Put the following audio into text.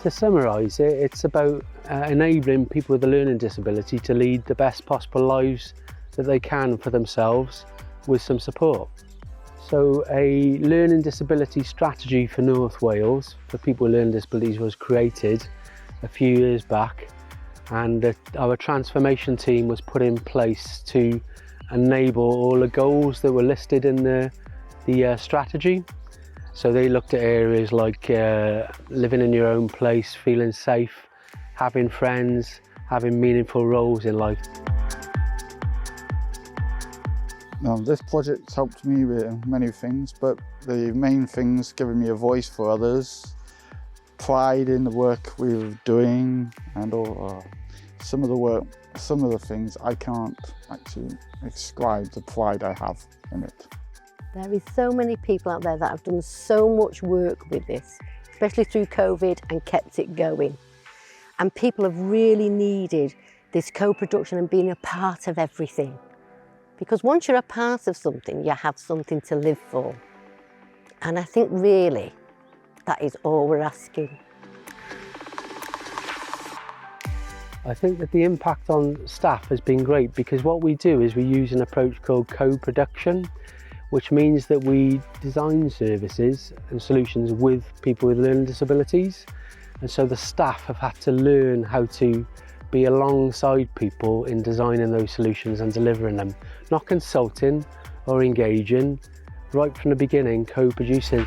To summarise it, it's about enabling people with a learning disability to lead the best possible lives that they can for themselves with some support. So a learning disability strategy for North Wales for people with learning disabilities was created a few years back, and our transformation team was put in place to enable all the goals that were listed in the strategy. So they looked at areas like living in your own place, feeling safe, having friends, having meaningful roles in life. Now, this project helped me with many things, but the main things giving me a voice for others, pride in the work we were doing, and some of the things I can't actually describe the pride I have in it. There is so many people out there that have done so much work with this, especially through COVID, and kept it going. And people have really needed this co-production and being a part of everything. Because once you're a part of something, you have something to live for. And I think really that is all we're asking. I think that the impact on staff has been great, because what we do is we use an approach called co-production, which means that we design services and solutions with people with learning disabilities. And so the staff have had to learn how to be alongside people in designing those solutions and delivering them, not consulting or engaging, right from the beginning, co-producing.